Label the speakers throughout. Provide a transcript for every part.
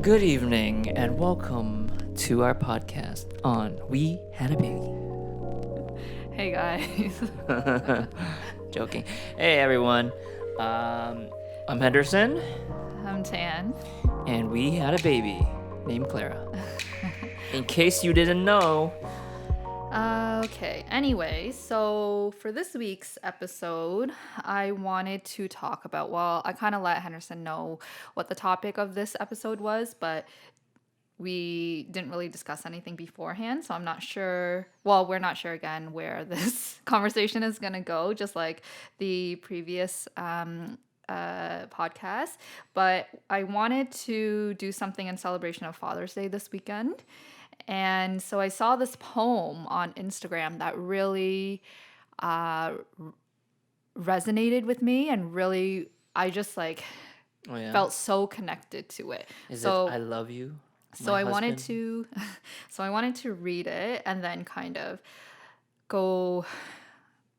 Speaker 1: Good evening and welcome to our podcast on We Had a Baby.
Speaker 2: Hey guys.
Speaker 1: Joking. Hey everyone. I'm Henderson
Speaker 2: I'm Tan.
Speaker 1: and we had a baby named Clara. In case you didn't know,
Speaker 2: Okay, anyway, so for this week's episode, I wanted to talk about, well, I kind of let Henderson know what the topic of this episode was, but we didn't really discuss anything beforehand, so I'm not sure. Well, we're not sure again where this conversation is going to go, just like the previous podcast. But I wanted to do something in celebration of Father's Day this weekend. And so I saw this poem on Instagram that really uh, resonated with me, and really, I just like
Speaker 1: oh yeah,
Speaker 2: felt so connected to it.
Speaker 1: is it
Speaker 2: So
Speaker 1: I love you,
Speaker 2: so
Speaker 1: my
Speaker 2: I wanted
Speaker 1: husband?
Speaker 2: to so I wanted to read it and then kind of go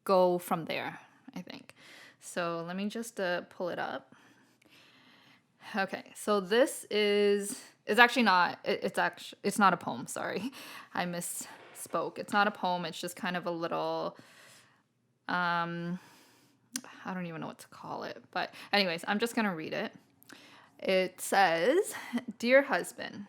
Speaker 2: go from there, I think. So let me just pull it up. Okay. So this is it's actually not it's not a poem, sorry. I misspoke. It's not a poem, it's just kind of a little I don't even know what to call it. But anyways, I'm just going to read it. It says, "Dear husband,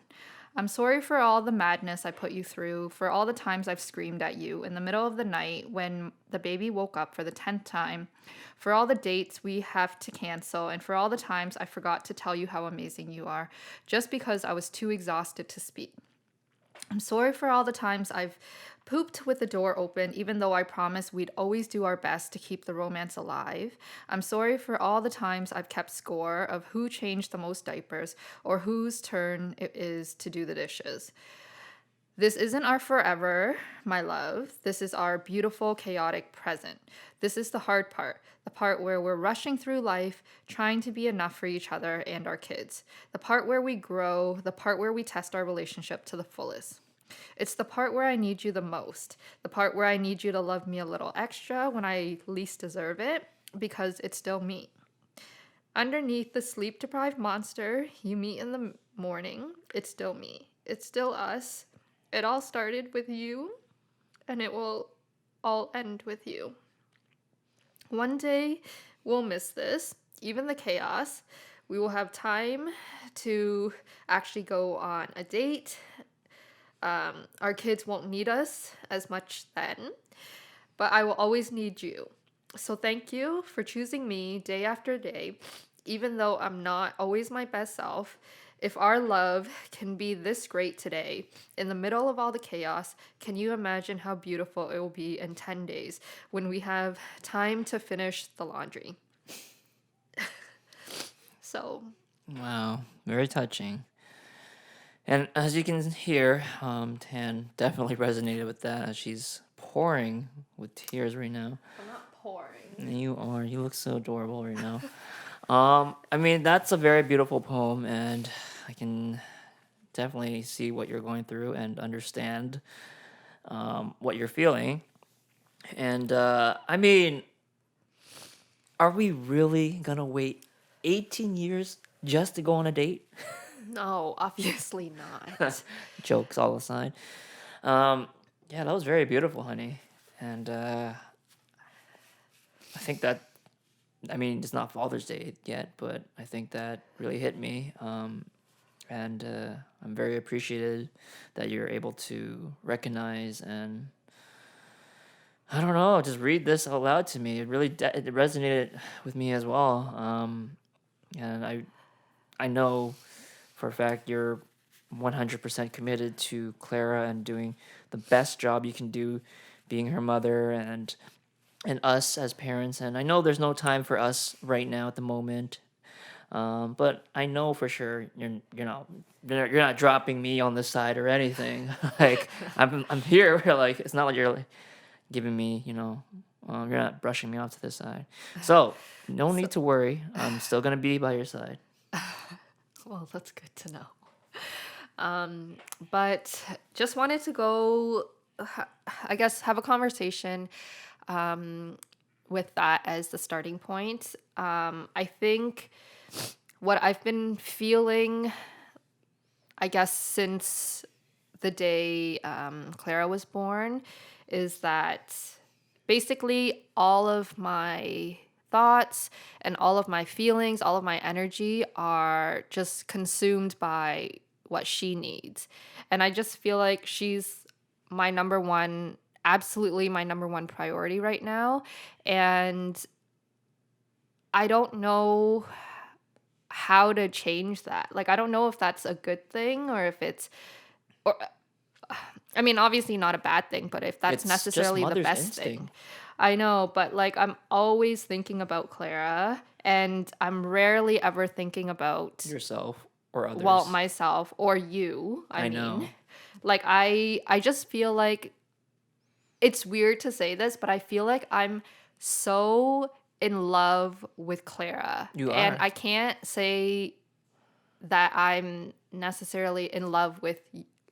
Speaker 2: I'm sorry for all the madness I put you through, for all the times I've screamed at you in the middle of the night when the baby woke up for the 10th time, for all the dates we have to cancel, and for all the times I forgot to tell you how amazing you are, just because I was too exhausted to speak. I'm sorry for all the times I've pooped with the door open, even though I promised we'd always do our best to keep the romance alive. I'm sorry for all the times I've kept score of who changed the most diapers or whose turn it is to do the dishes. This isn't our forever, my love. This is our beautiful, chaotic present. This is the hard part, the part where we're rushing through life, trying to be enough for each other and our kids, the part where we grow, the part where we test our relationship to the fullest. It's the part where I need you the most, the part where I need you to love me a little extra when I least deserve it, because it's still me. Underneath the sleep deprived monster you meet in the morning, it's still me. It's still us. It all started with you, and it will all end with you. One day, we'll miss this, even the chaos. We will have time to actually go on a date. Our kids won't need us as much then, but I will always need you. So thank you for choosing me day after day, even though I'm not always my best self. If our love can be this great today, in the middle of all the chaos, can you imagine how beautiful it will be in 10 days when we have time to finish the laundry?" So,
Speaker 1: Wow, very touching. And as you can hear, Tan definitely resonated with that as she's pouring with tears right now.
Speaker 2: I'm not pouring.
Speaker 1: And you are. You look so adorable right now. I mean, that's a very beautiful poem, and I can definitely see what you're going through and understand what you're feeling. And I mean, are we really gonna wait 18 years just to go on a date?
Speaker 2: No, obviously not.
Speaker 1: Jokes all aside. Um, yeah, that was very beautiful, honey. And I think that, I mean, it's not Father's Day yet, but I think that really hit me. And I'm very appreciated that you're able to recognize and I don't know, just read this out loud to me. It really it resonated with me as well. And I know for a fact you're 100% committed to Clara and doing the best job you can do, being her mother and us as parents. And I know there's no time for us right now at the moment. But I know for sure you're not dropping me on the side or anything. Like I'm here. Like it's not like you're like giving me you're not brushing me off to the side. So no
Speaker 2: So,
Speaker 1: need to worry. I'm still gonna be by your side.
Speaker 2: well, that's good to know. But just wanted to go, I guess, have a conversation with that as the starting point. I think what I've been feeling I guess since the day Clara was born, is that basically all of my thoughts and all of my feelings, all of my energy are just consumed by what she needs. And I just feel like she's my number one, absolutely my number one priority right now. And I don't know how to change that. Like, I don't know if that's a good thing or if it's, or I mean, obviously not a bad thing, but if that's
Speaker 1: It's just
Speaker 2: necessarily the
Speaker 1: mother's
Speaker 2: best thing.
Speaker 1: instinct.
Speaker 2: I know, but like I'm always thinking about Clara and I'm rarely ever thinking about,
Speaker 1: Yourself or
Speaker 2: well,
Speaker 1: others.
Speaker 2: myself or you, I
Speaker 1: I
Speaker 2: mean.
Speaker 1: know.
Speaker 2: Like I just feel like it's weird to say this, but I feel like I'm so in love with Clara.
Speaker 1: You
Speaker 2: And
Speaker 1: are.
Speaker 2: I can't say that I'm necessarily in love with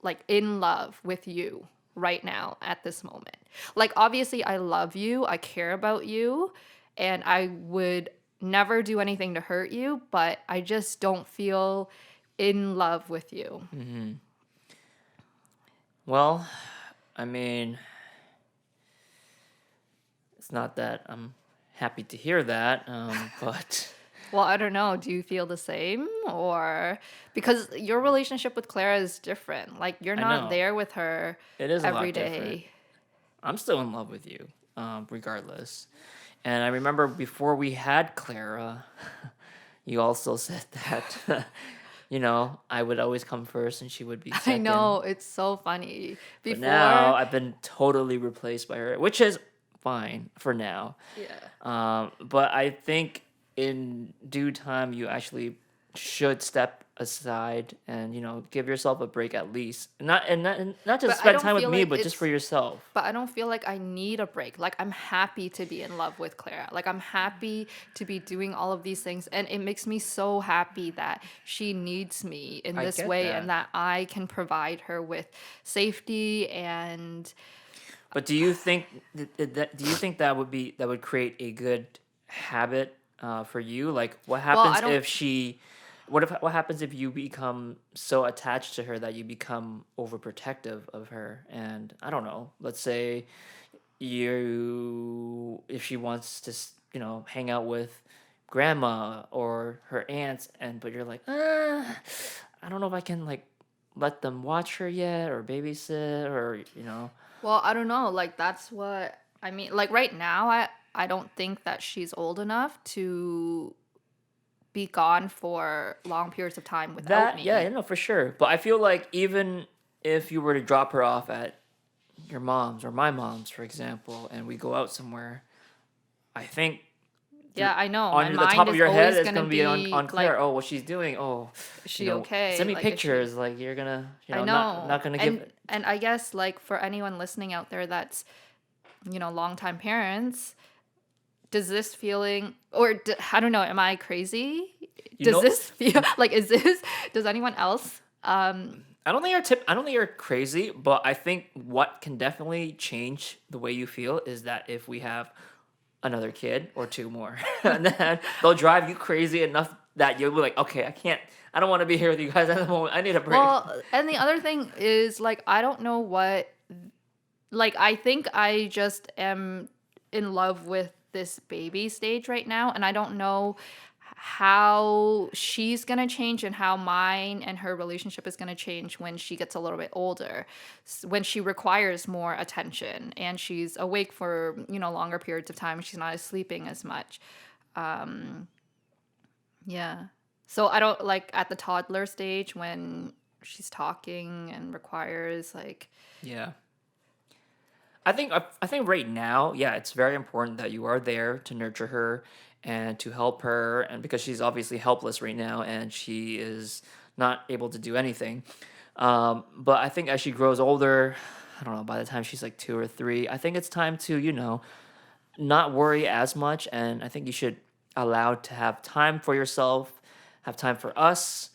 Speaker 2: like in love with you right now at this moment. Like obviously I love you, I care about you, and I would never do anything to hurt you, but I just don't feel in love with you.
Speaker 1: Hmm. Well, I mean, it's not that I'm happy to hear that, but
Speaker 2: Well, I don't know. Do you feel the same? Or because your relationship with Clara is different. Like you're
Speaker 1: I
Speaker 2: not
Speaker 1: know
Speaker 2: there with her
Speaker 1: it is a
Speaker 2: every
Speaker 1: lot different.
Speaker 2: day.
Speaker 1: I'm still in love with you, regardless. And I remember before we had Clara, you also said that, I would always come first and she would be
Speaker 2: I
Speaker 1: second.
Speaker 2: know, it's so funny.
Speaker 1: But now
Speaker 2: Before,
Speaker 1: I've been totally replaced by her, which is fine for now.
Speaker 2: yeah.
Speaker 1: But I think in due time, you actually should step aside and give yourself a break at least. And not just
Speaker 2: But I
Speaker 1: spend
Speaker 2: don't
Speaker 1: time with
Speaker 2: feel
Speaker 1: me,
Speaker 2: like
Speaker 1: but just for
Speaker 2: it's
Speaker 1: yourself.
Speaker 2: but I don't feel like I need a break. Like I'm happy to be in love with Clara. Like I'm happy to be doing all of these things and it makes me so happy that she needs me in
Speaker 1: I
Speaker 2: this
Speaker 1: get
Speaker 2: way and
Speaker 1: that.
Speaker 2: that I can provide her with safety and
Speaker 1: But do you think that would create a good habit for you? Like, what
Speaker 2: well, I
Speaker 1: happens
Speaker 2: don't
Speaker 1: if what happens if you become so attached to her that you become overprotective of her? And I don't know. Let's say if she wants to hang out with grandma or her aunts, but you're like, I don't know if I can like let them watch her yet or babysit or.
Speaker 2: well, I don't know. Like that's what I mean. Like right now I don't think that she's old enough to be gone for long periods of time without
Speaker 1: That, yeah,
Speaker 2: me.
Speaker 1: for sure. But I feel like even if you were to drop her off at your mom's or my mom's, for example, and we go out somewhere, I think
Speaker 2: Yeah,
Speaker 1: th-
Speaker 2: I know. My
Speaker 1: under the
Speaker 2: mind
Speaker 1: top of
Speaker 2: is
Speaker 1: your head
Speaker 2: always
Speaker 1: it's
Speaker 2: gonna
Speaker 1: gonna be
Speaker 2: be
Speaker 1: on
Speaker 2: like,
Speaker 1: Claire. Oh, what she's doing. Oh,
Speaker 2: is she okay?
Speaker 1: send me
Speaker 2: Like, is she?
Speaker 1: pictures. Like you're gonna,
Speaker 2: I know.
Speaker 1: not gonna give.
Speaker 2: And I guess like for anyone listening out there that's longtime parents, does this feeling or I don't know, am I crazy?
Speaker 1: You
Speaker 2: Does
Speaker 1: know,
Speaker 2: this feel like is this does anyone else
Speaker 1: I don't think you're crazy, but I think what can definitely change the way you feel is that if we have another kid or two more, and then they'll drive you crazy enough that you'll be like, okay, I don't want to be here with you guys at the moment. I need a break.
Speaker 2: well, and the other thing is like I don't know what like I think I just am in love with this baby stage right now and I don't know how she's going to change and how mine and her relationship is going to change when she gets a little bit older, when she requires more attention and she's awake for longer periods of time, she's not sleeping as much. Yeah, so I don't like at the toddler stage when she's talking and requires like
Speaker 1: Yeah. I think right now, yeah, it's very important that you are there to nurture her and to help her, and because she's obviously helpless right now and she is not able to do anything. But I think as she grows older, I don't know, by the time she's like 2 or 3, I think it's time to not worry as much, and I think you should allow to have time for yourself, have time for us,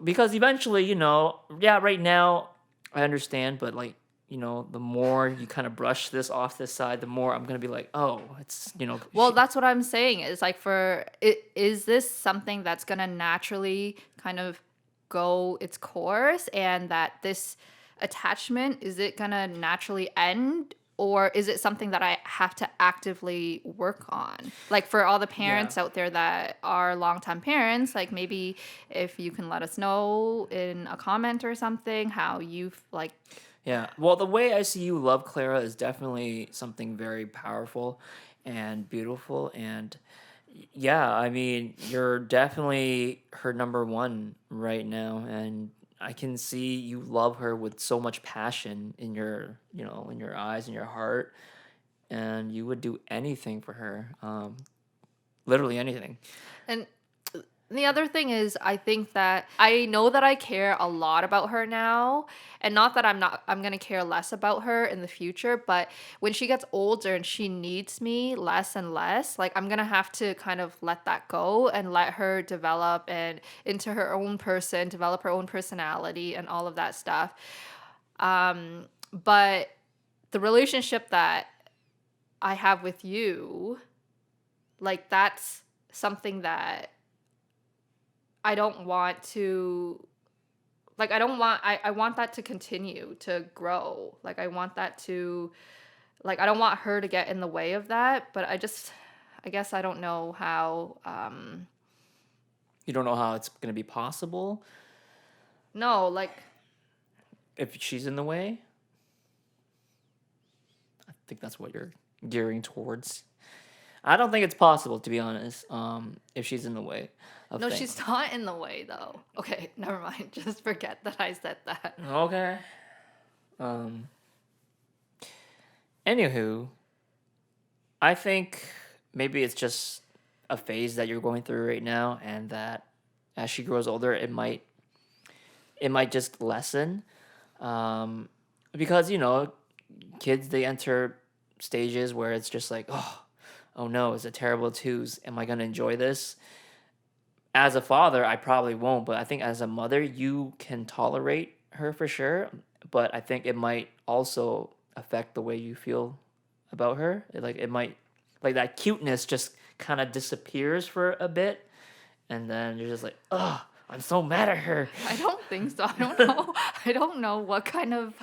Speaker 1: because eventually, yeah, right now I understand, but like, the more you kind of brush this off this side, the more I'm gonna be like, oh, it's
Speaker 2: well, that's what I'm saying is like for it, is this something that's gonna naturally kind of go its course, and that this attachment, is it gonna naturally end, or is it something that I have to actively work on? Like for all the
Speaker 1: Yeah.
Speaker 2: parents out there that are longtime parents, like maybe if you can let us know in a comment or something how you've like.
Speaker 1: Yeah. Well, the way I see you love Clara is definitely something very powerful and beautiful. And yeah, I mean, you're definitely her number one right now. And I can see you love her with so much passion in your, in your eyes and your heart. And you would do anything for her. Literally anything.
Speaker 2: And the other thing is, I think that I know that I care a lot about her now, and not that I'm going to care less about her in the future, but when she gets older and she needs me less and less, like I'm going to have to kind of let that go and let her develop and into her own person, develop her own personality and all of that stuff. But the relationship that I have with you, like that's something that I don't want to, like I don't want I want that to continue to grow. Like I want that to, like I don't want her to get in the way of that, but I guess I don't know how.
Speaker 1: You don't know how it's going to be possible
Speaker 2: No, like
Speaker 1: if she's in the way. I think that's what you're gearing towards. I don't think it's possible, to be honest. If she's in the way of
Speaker 2: no,
Speaker 1: things.
Speaker 2: she's not in the way though. Okay, never mind. Just forget that I said that.
Speaker 1: Okay. Um. Anywho, I think maybe it's just a phase that you're going through right now, and that as she grows older, it might just lessen. Um, because kids, they enter stages where it's just like, oh no, it's a terrible twos. Am I gonna enjoy this? As a father, I probably won't, but I think as a mother, you can tolerate her for sure. But I think it might also affect the way you feel about her. It might, like, that cuteness just kind of disappears for a bit, and then you're just like, oh, I'm so mad at her.
Speaker 2: I don't think so. I don't know. I don't know what kind of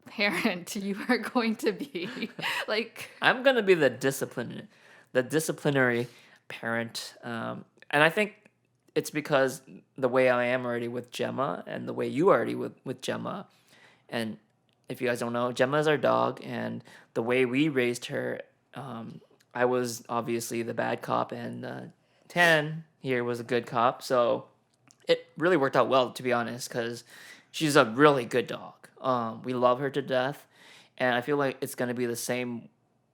Speaker 2: parent you are going to be. Like
Speaker 1: I'm gonna be the disciplinary parent, and I think it's because the way I am already with Gemma, and the way you are already with Gemma, and if you guys don't know, Gemma is our dog, and the way we raised her, I was obviously the bad cop, and Tan here was a good cop, so it really worked out well, to be honest, because she's a really good dog. We love her to death, and I feel like it's gonna be the same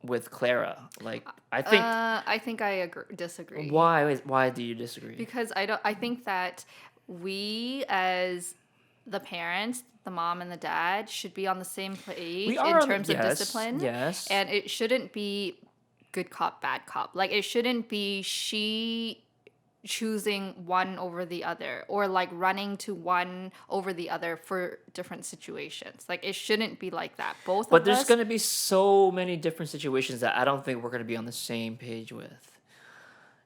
Speaker 1: with Clara. Like, I think,
Speaker 2: I think I disagree.
Speaker 1: why do you disagree?
Speaker 2: Because I think that we as the parents, the mom and the dad, should be on the same
Speaker 1: We
Speaker 2: page in
Speaker 1: are on
Speaker 2: terms of
Speaker 1: yes,
Speaker 2: discipline,
Speaker 1: yes.
Speaker 2: and it shouldn't be good cop bad cop. Like it shouldn't be she choosing one over the other, or like running to one over the other for different situations. Like it shouldn't be like that. Both
Speaker 1: But
Speaker 2: of
Speaker 1: there's
Speaker 2: us.
Speaker 1: gonna be so many different situations that I don't think we're gonna be on the same page with.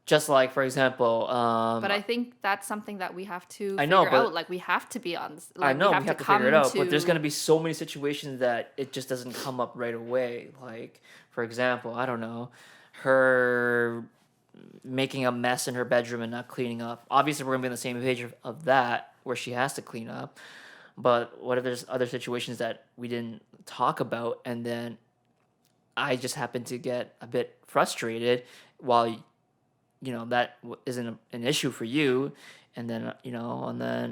Speaker 1: Just like, for example,
Speaker 2: But I think that's something that we have to
Speaker 1: I know,
Speaker 2: figure out.
Speaker 1: but
Speaker 2: Like we have to be on,
Speaker 1: I
Speaker 2: like we
Speaker 1: know we
Speaker 2: have to
Speaker 1: have to figure it
Speaker 2: come
Speaker 1: out, but there's
Speaker 2: to.
Speaker 1: gonna be so many situations that it just doesn't come up right away. Like, for example, I don't know, her making a mess in her bedroom and not cleaning up. Obviously, we're gonna be on the same page of that, where she has to clean up. But what if there's other situations that we didn't talk about, and then I just happen to get a bit frustrated while that isn't an issue for you, and then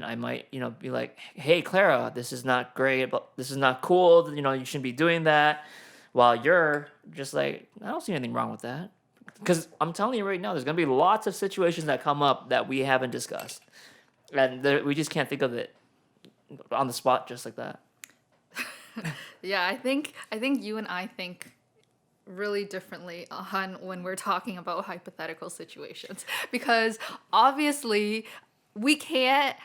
Speaker 1: I might be like, hey Clara, this is not great, but this is not cool, you shouldn't be doing that, while you're just like, I don't see anything wrong with that, because I'm telling you right now, there's going to be lots of situations that come up that we haven't discussed, and we just can't think of it on the spot just like that.
Speaker 2: Yeah, I think you and I think really differently on when we're talking about hypothetical situations, because obviously we can't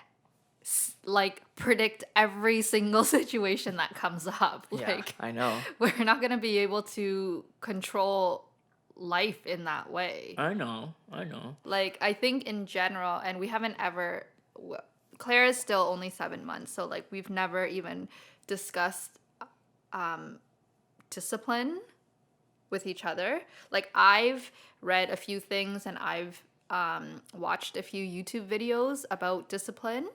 Speaker 2: like predict every single situation that comes up.
Speaker 1: Yeah,
Speaker 2: Like
Speaker 1: I know.
Speaker 2: we're not going to be able to control life in that way.
Speaker 1: I know. I know.
Speaker 2: Like, I think in general, and we haven't ever, Clara's still only 7 months, so like we've never even discussed discipline with each other. Like, I've read a few things and I've watched a few YouTube videos about discipline.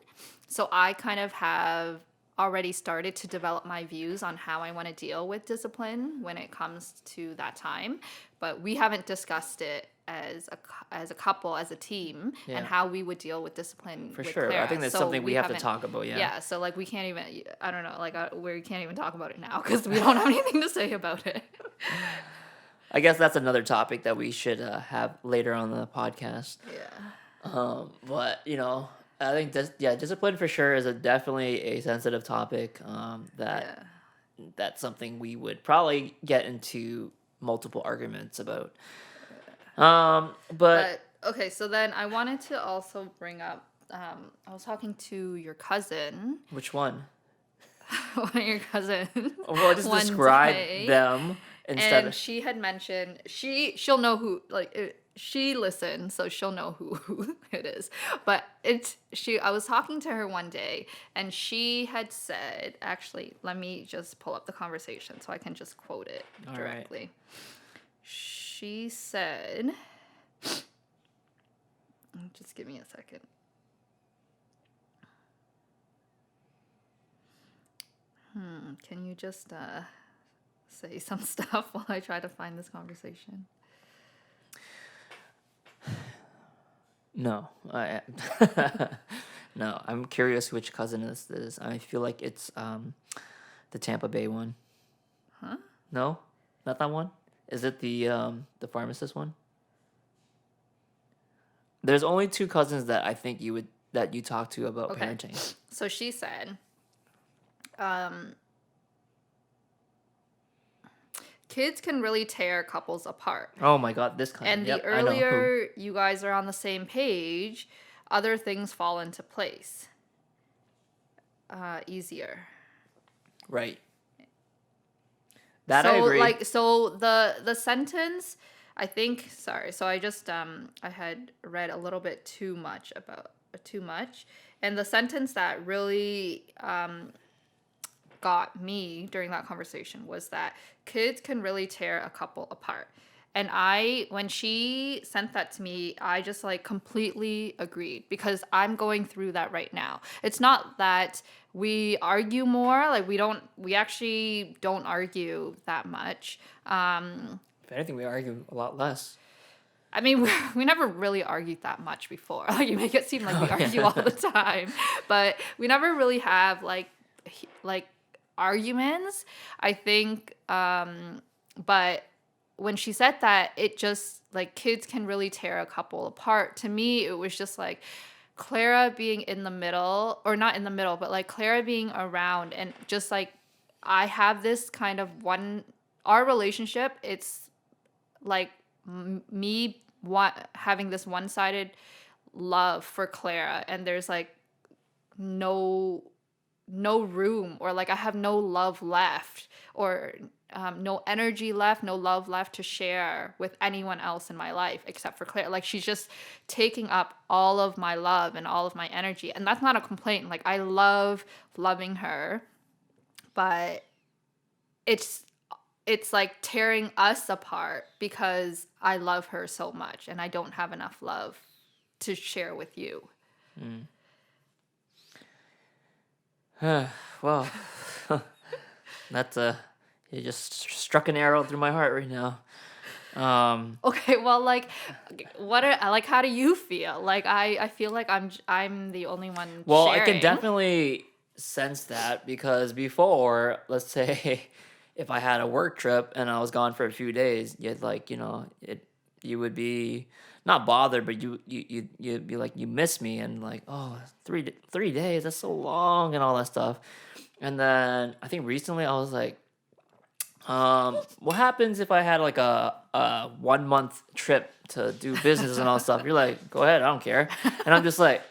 Speaker 2: So I kind of have already started to develop my views on how I want to deal with discipline when it comes to that time. But we haven't discussed it as a couple, as a team, and
Speaker 1: Yeah.
Speaker 2: how we would deal with discipline
Speaker 1: For
Speaker 2: with
Speaker 1: sure. I
Speaker 2: Clara.
Speaker 1: think that's
Speaker 2: So
Speaker 1: something we have to
Speaker 2: haven't-
Speaker 1: talk about. Yeah.
Speaker 2: Yeah, so like we can't even, I don't know, like we can't even talk about it now because we don't have anything to say about it.
Speaker 1: I guess that's another topic that we should have later on the podcast.
Speaker 2: Yeah.
Speaker 1: But I think discipline for sure is definitely a sensitive topic.
Speaker 2: Yeah.
Speaker 1: That's something we would probably get into multiple arguments about. But
Speaker 2: But okay, so then I wanted to also bring up. I was talking to your cousin,
Speaker 1: which one?
Speaker 2: one of your cousins.
Speaker 1: Well, just
Speaker 2: one
Speaker 1: describe
Speaker 2: day,
Speaker 1: them instead
Speaker 2: and
Speaker 1: of.
Speaker 2: she had mentioned she'll know who she listens, so she'll know who it is. But I was talking to her one day, and she had said, actually, let me just pull up the conversation so I can just quote it
Speaker 1: All right.
Speaker 2: directly. She said, just give me a second. Can you just say some stuff while I try to find this conversation?
Speaker 1: No, no. I'm curious which cousin this is. I feel like it's the Tampa Bay one.
Speaker 2: Huh?
Speaker 1: No, not that one. Is it the pharmacist one? There's only two cousins that I think that you talk to about
Speaker 2: Okay.
Speaker 1: parenting.
Speaker 2: So she said, kids can really tear couples apart.
Speaker 1: Oh my God, this cousin.
Speaker 2: And
Speaker 1: Yep,
Speaker 2: the
Speaker 1: I know who.
Speaker 2: earlier you guys are on the same page, other things fall into place easier.
Speaker 1: Right. That I agree.
Speaker 2: So the sentence, I think, sorry, so I just I had read a little bit too much, and the sentence that really got me during that conversation was that kids can really tear a couple apart. And when she sent that to me, I just like completely agreed, because I'm going through that right now. It's not that we argue more, like we actually don't argue that much.
Speaker 1: If anything, we argue a lot less.
Speaker 2: I mean, we never really argued that much before. Like, you make it seem like we argue all the time, but we never really have like arguments, I think. But when she said that, it just like kids can really tear a couple apart. To me, it was just like Clara being in the middle, or not in the middle, but like Clara being around, and just like I have this kind of our relationship. It's like me having this one-sided love for Clara, and there's like no room, or like I have no love left, or no energy left, no love left to share with anyone else in my life except for Claire. Like, she's just taking up all of my love and all of my energy. And that's not a complaint. Like, I love loving her, but it's like tearing us apart because I love her so much and I don't have enough love to share with you.
Speaker 1: Well, that's you just struck an arrow through my heart right now.
Speaker 2: Okay, well, like, how do you feel? Like, I feel like I'm the only one
Speaker 1: Well,
Speaker 2: sharing.
Speaker 1: I can definitely sense that, because before, let's say, if I had a work trip and I was gone for a few days, you'd like, you would be not bothered, but you'd be like, you miss me, and like, oh, 3 days, that's so long, and all that stuff. And then I think recently I was like, what happens if I had like a 1 month trip to do business and all that stuff? You're like, go ahead, I don't care. And I'm just like,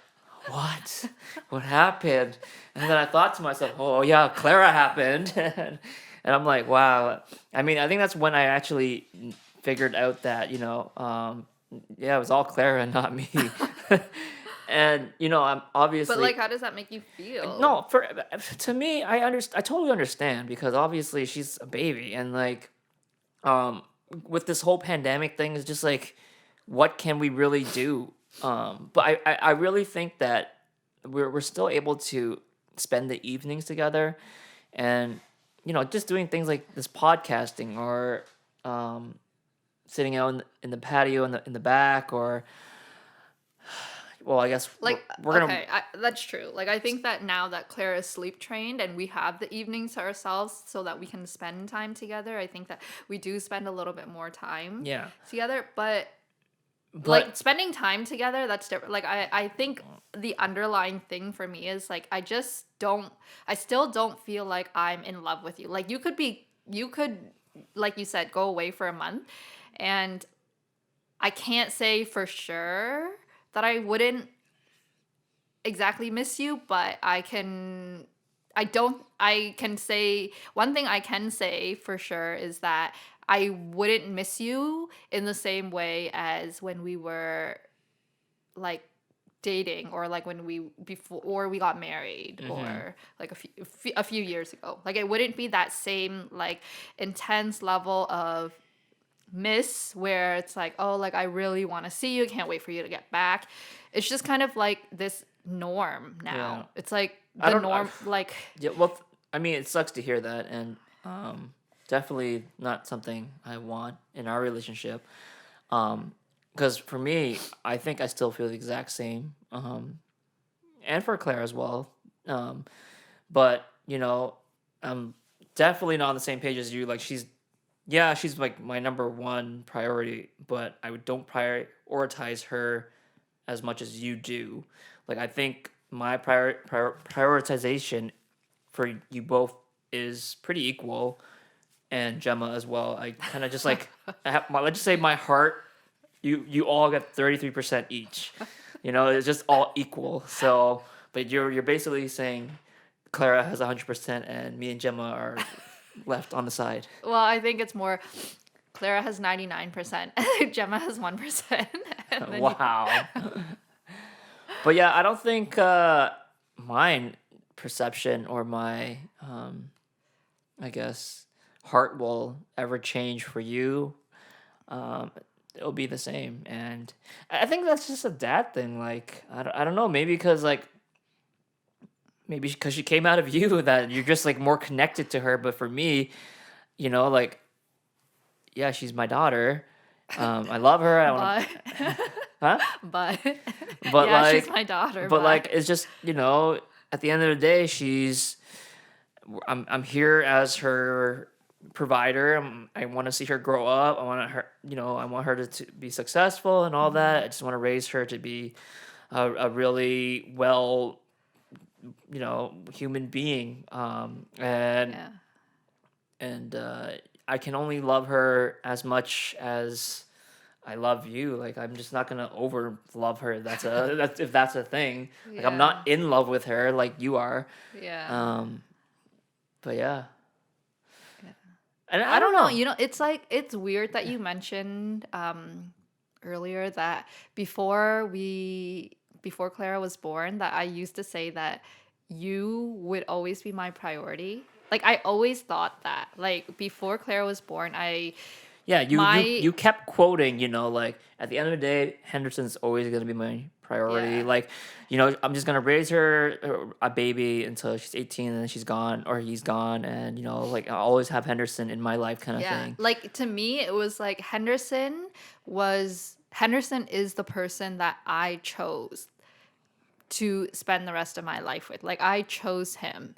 Speaker 1: what happened? And then I thought to myself, oh yeah, Clara happened. And I'm like, wow. I mean, I think that's when I actually figured out that, yeah, it was all Clara and not me. And, I'm
Speaker 2: But
Speaker 1: obviously
Speaker 2: like, how does that make you feel?
Speaker 1: no, to me, I totally understand because obviously she's a baby and like um with this whole pandemic thing is just like what can we really do? But I really think that we're still able to spend the evenings together and just doing things like this podcasting or um sitting out in the patio in the back or well I guess we're,
Speaker 2: Like,
Speaker 1: we're gonna
Speaker 2: okay, that's true. Like, I think that now that Claire is sleep trained and we have the evenings to ourselves so that we can spend time together, I think that we do spend a little bit more time
Speaker 1: yeah
Speaker 2: together. But like
Speaker 1: but
Speaker 2: spending time together, that's different. Like, I think the underlying thing for me is like I still don't feel like I'm in love with you. Like, you could, like you said, go away for a month, and I can't say for sure that I wouldn't exactly miss you, but I can say one thing I can say for sure is that I wouldn't miss you in the same way as when we were like dating, or like when we before we got married,
Speaker 1: mhm,
Speaker 2: or like a few years ago. Like, it wouldn't be that same like intense level of miss where it's like, oh, like I really want to see you, can't wait for you to get back. It's just kind of like this norm
Speaker 1: yeah.
Speaker 2: now. It's like
Speaker 1: I
Speaker 2: the
Speaker 1: don't.
Speaker 2: norm, like,
Speaker 1: Yeah. Well, I mean, it sucks to hear that, and definitely not something I want in our relationship. Because for me, I think I still feel the exact same. And for Claire as well. Um, but I'm definitely not on the same page as you. Like yeah, she's like my number one priority, but I don't prioritize her as much as you do. Like I think my prioritization for you both is pretty equal, and Gemma as well. I kind of just like let's just say my heart. You all get 33% each. It's just all equal. So, but you're basically saying Clara has 100% and me and Gemma are left on the side.
Speaker 2: well, I think it's more Clara has 99%, Gemma has 1%, and then you.
Speaker 1: Wow. But yeah, I don't think mine perception or my I guess heart will ever change for you. Um, it'll be the same, and I think that's just a dad thing. Like I don't know, maybe because she came out of you that you're just like more connected to her. But for me, like yeah, she's my daughter. I love her. I want
Speaker 2: But
Speaker 1: to, huh?
Speaker 2: but
Speaker 1: But
Speaker 2: yeah, she's
Speaker 1: like,
Speaker 2: my daughter,
Speaker 1: but
Speaker 2: but
Speaker 1: like, it's just at the end of the day, I'm here as her provider. I want to see her grow up. I want her to be successful and all that. I just want to raise her to be a really well, human being.
Speaker 2: yeah.
Speaker 1: And I can only love her as much as I love you. Like I'm just not gonna over love her. That's if that's a thing. Like I'm
Speaker 2: Yeah.
Speaker 1: not in love with her like you are.
Speaker 2: Yeah.
Speaker 1: Um, but yeah,
Speaker 2: Yeah.
Speaker 1: and I
Speaker 2: I
Speaker 1: don't
Speaker 2: don't know.
Speaker 1: know.
Speaker 2: You know, it's like it's weird that you mentioned earlier that before Clara was born, that I used to say that you would always be my priority. Like, I always thought that. Like, before Clara was born,
Speaker 1: Yeah, you you
Speaker 2: my
Speaker 1: you kept quoting. Like at the end of the day, Henderson's always gonna be my priority.
Speaker 2: yeah.
Speaker 1: Like, I'm just gonna raise her a baby until she's 18 and then she's gone or he's gone, and like I always have Henderson in my life, kind of
Speaker 2: Yeah.
Speaker 1: thing.
Speaker 2: Like, to me, it was like Henderson is the person that I chose to spend the rest of my life with. Like, I chose him.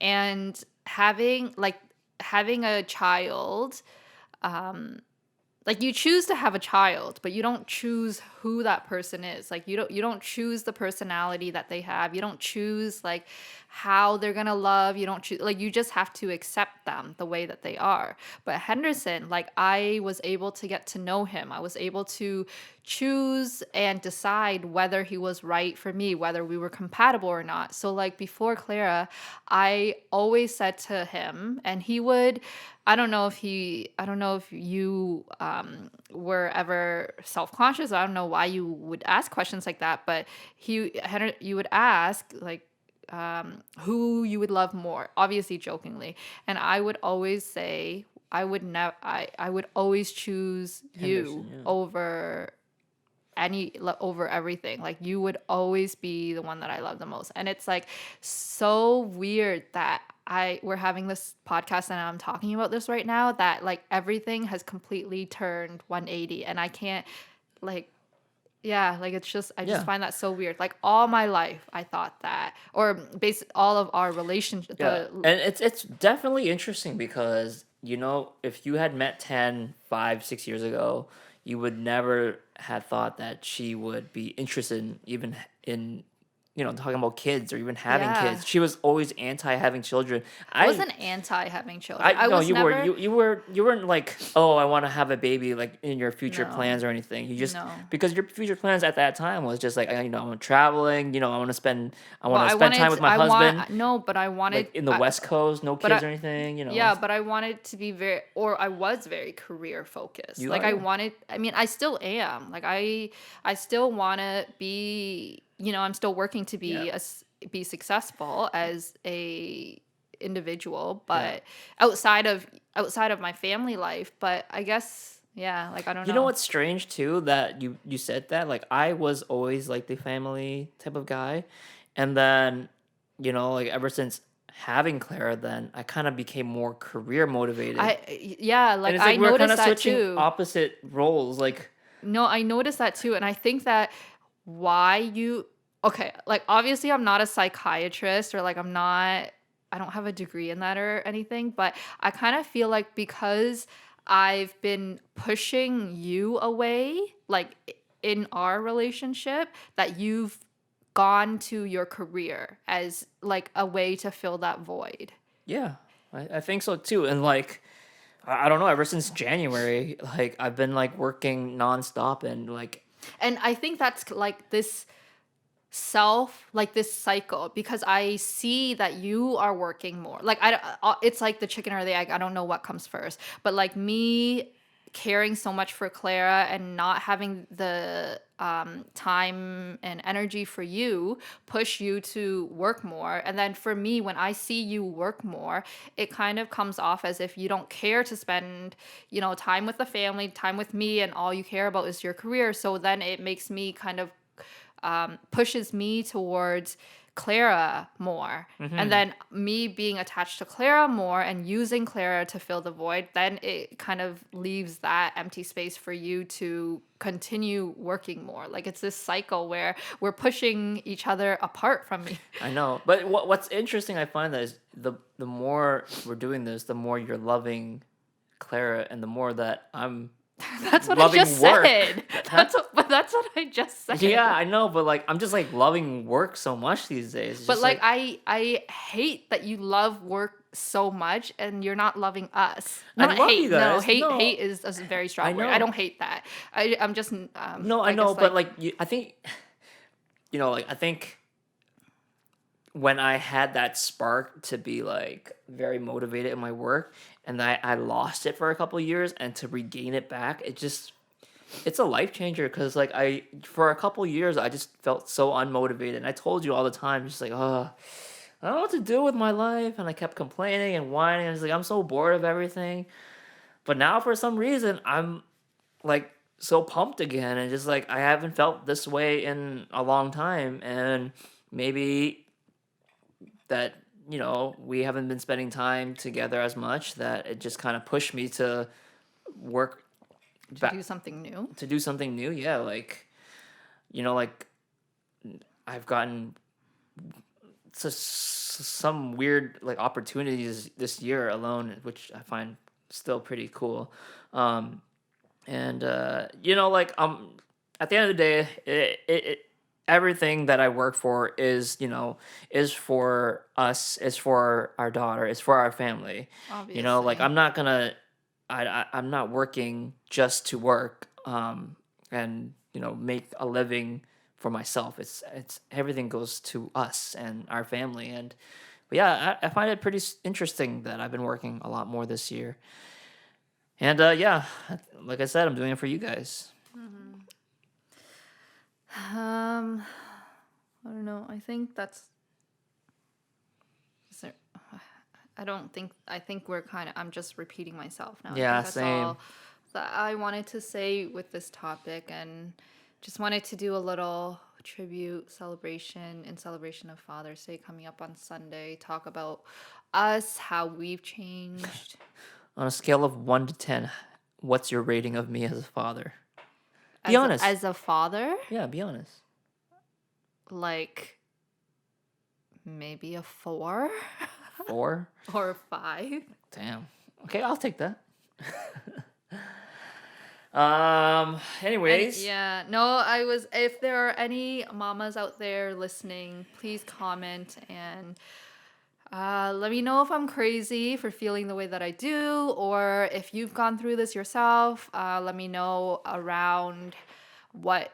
Speaker 2: And having a child, like, you choose to have a child, but you don't choose who that person is. Like, you don't choose the personality that they have. You don't choose like how they're going to love. You don't choose, like, you just have to accept them the way that they are. But Henderson, like, I was able to get to know him. I was able to choose and decide whether he was right for me, whether we were compatible or not. So like before Clara, I always said to him, and he would, I don't know if you were ever self-conscious. I don't know why you would ask questions like that, but you would ask like who you would love more, obviously jokingly. And I would always say I would always choose you
Speaker 1: Henderson, yeah.
Speaker 2: over everything. Like you would always be the one that I love the most. And it's like so weird that we're having this podcast and I'm talking about this right now, that like everything has completely turned 180 and I can't like yeah, like it's just I just
Speaker 1: Yeah.
Speaker 2: find that so weird. Like all my life I thought that, or all of our relationship
Speaker 1: Yeah.
Speaker 2: the
Speaker 1: And it's definitely interesting because, if you had met 10, 5, 6 years ago, you would never have thought that she would be interested in even in talking about kids or even having
Speaker 2: yeah.
Speaker 1: kids. She was always anti having children.
Speaker 2: I
Speaker 1: I
Speaker 2: wasn't anti having children.
Speaker 1: I
Speaker 2: I
Speaker 1: no,
Speaker 2: was
Speaker 1: you were
Speaker 2: never
Speaker 1: you weren't like, oh, I want to have a baby like in your future
Speaker 2: no.
Speaker 1: plans or anything. You just
Speaker 2: No.
Speaker 1: because your future plans at that time was just like, I'm traveling. I want
Speaker 2: Well,
Speaker 1: to spend time with my
Speaker 2: I
Speaker 1: husband,
Speaker 2: want no, but I wanted
Speaker 1: like in the West Coast, no
Speaker 2: but
Speaker 1: kids
Speaker 2: I
Speaker 1: or anything.
Speaker 2: yeah, but I wanted to be very, or I was very career focused.
Speaker 1: You
Speaker 2: Like
Speaker 1: are,
Speaker 2: I
Speaker 1: yeah.
Speaker 2: wanted, I mean, I still am. Like I still want to be, I'm still working to
Speaker 1: Yeah,
Speaker 2: be successful as a individual,
Speaker 1: yeah.
Speaker 2: but outside of my family life. But I guess, yeah, like I don't
Speaker 1: You know
Speaker 2: know.
Speaker 1: what's strange too that you said that, like, I was always like the family type of guy, and then like ever since having Clara, then I kind of became more career motivated.
Speaker 2: Yeah,
Speaker 1: And
Speaker 2: like
Speaker 1: it's
Speaker 2: I
Speaker 1: like we're kind
Speaker 2: noticed
Speaker 1: of
Speaker 2: that
Speaker 1: switching
Speaker 2: too.
Speaker 1: opposite roles. Like,
Speaker 2: No, I noticed that too. And I think that why you, okay, like obviously I'm not a psychiatrist or like I don't have a degree in that or anything, but I kind of feel like because I've been pushing you away, like in our relationship, that you've gone to your career as like a way to fill that void.
Speaker 1: yeah, I think so too. And like, I don't know, ever since January, like I've been like working nonstop and like,
Speaker 2: And I think that's like this cycle, because I see that you are working more. Like it's like the chicken or the egg. I don't know what comes first. But like me caring so much for Clara and not having the time and energy for you push you to work more. And then for me, when I see you work more, it kind of comes off as if you don't care to spend, time with the family, time with me, and all you care about is your career. So then it makes me kind of pushes me towards Clara more. And
Speaker 1: hmm,
Speaker 2: then me being attached to Clara more and using Clara to fill the void, then it kind of leaves that empty space for you to continue working more. Like it's this cycle where we're pushing each other apart from me.
Speaker 1: I know. But what's interesting, I find that is the more we're doing this, the more you're loving Clara, and the more that I'm
Speaker 2: That's what I
Speaker 1: loving
Speaker 2: just
Speaker 1: work.
Speaker 2: said.
Speaker 1: Huh?
Speaker 2: That's what I just
Speaker 1: Yeah,
Speaker 2: said.
Speaker 1: I know, but like I'm just like loving work so much these days. It's
Speaker 2: But
Speaker 1: just
Speaker 2: like
Speaker 1: like
Speaker 2: I hate that you love work so much and you're not loving us.
Speaker 1: I
Speaker 2: Not
Speaker 1: love you
Speaker 2: hate. No,
Speaker 1: guys.
Speaker 2: hate
Speaker 1: No,
Speaker 2: is a very
Speaker 1: I
Speaker 2: strong word. I
Speaker 1: know.
Speaker 2: don't hate that. I'm just
Speaker 1: No, I
Speaker 2: I
Speaker 1: know,
Speaker 2: guess
Speaker 1: but
Speaker 2: like
Speaker 1: like I think like I think when I had that spark to be like very motivated in my work, and I lost it for a couple of years, and to regain it back, it's a life changer because like for a couple of years I just felt so unmotivated. And I told you all the time, just like, oh, I don't know what to do with my life, and I kept complaining and whining. I was like, I'm so bored of everything. But now for some reason I'm like so pumped again, and just like I haven't felt this way in a long time. And maybe that we haven't been spending time together as much, that it just kind of pushed me to work
Speaker 2: to
Speaker 1: back
Speaker 2: do something new.
Speaker 1: to do something new. Yeah, like like I've gotten some weird like opportunities this year alone, which I find still pretty cool. um and like at the end of the day, everything that I work for is is for us, is for our daughter, is for our family. Like
Speaker 2: Obviously.
Speaker 1: I'm not gonna I'm not working just to work. And make a living for myself. It's everything goes to us and our family. And but yeah, I find it pretty interesting that I've been working a lot more this year. And yeah, like I said, I'm doing it for you guys.
Speaker 2: Um, I don't know. I think that's. Is there, I think we're kind of. I'm just repeating myself now. I
Speaker 1: Yeah,
Speaker 2: think that's
Speaker 1: same.
Speaker 2: all that I wanted to say with this topic, and just wanted to do a little tribute celebration in celebration of Father's Day coming up on Sunday. Talk about us, how we've changed.
Speaker 1: On a scale of 1 to 10, what's your rating of me as a father? Be honest.
Speaker 2: As a father,
Speaker 1: Yeah, be honest.
Speaker 2: like maybe a 4
Speaker 1: 4?
Speaker 2: or a 5.
Speaker 1: Damn. Okay, I'll take that. Anyways.
Speaker 2: Yeah, no, I was. If there are any mamas out there listening, please comment and let me know if I'm crazy for feeling the way that I do, or if you've gone through this yourself. Let me know around what,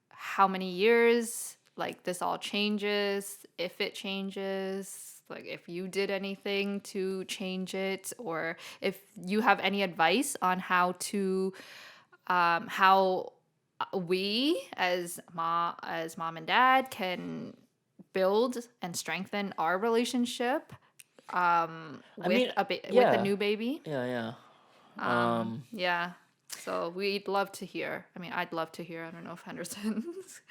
Speaker 2: how many years like this all changes, if it changes, like if you did anything to change it, or if you have any advice on how we as mom and dad can build and strengthen our relationship
Speaker 1: I mean,
Speaker 2: with a
Speaker 1: yeah.
Speaker 2: new baby.
Speaker 1: Yeah, yeah.
Speaker 2: Yeah. So we'd love to hear. I mean, I'd love to hear. I don't know if Henderson's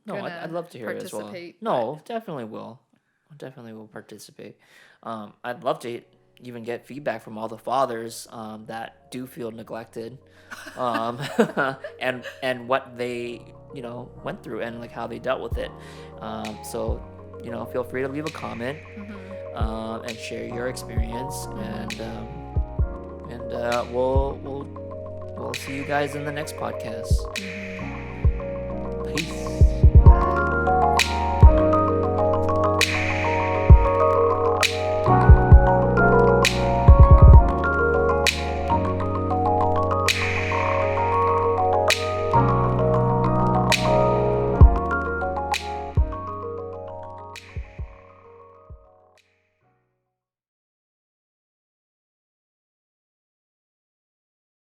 Speaker 1: No, I'd
Speaker 2: gonna
Speaker 1: love to hear it as well.
Speaker 2: participate.
Speaker 1: No, definitely will. Definitely will participate. I'd love to even get feedback from all the fathers that do feel neglected, um, and what they went through and like how they dealt with it. So feel free to leave a comment and share your experience, and we'll see you guys in the next podcast. Peace.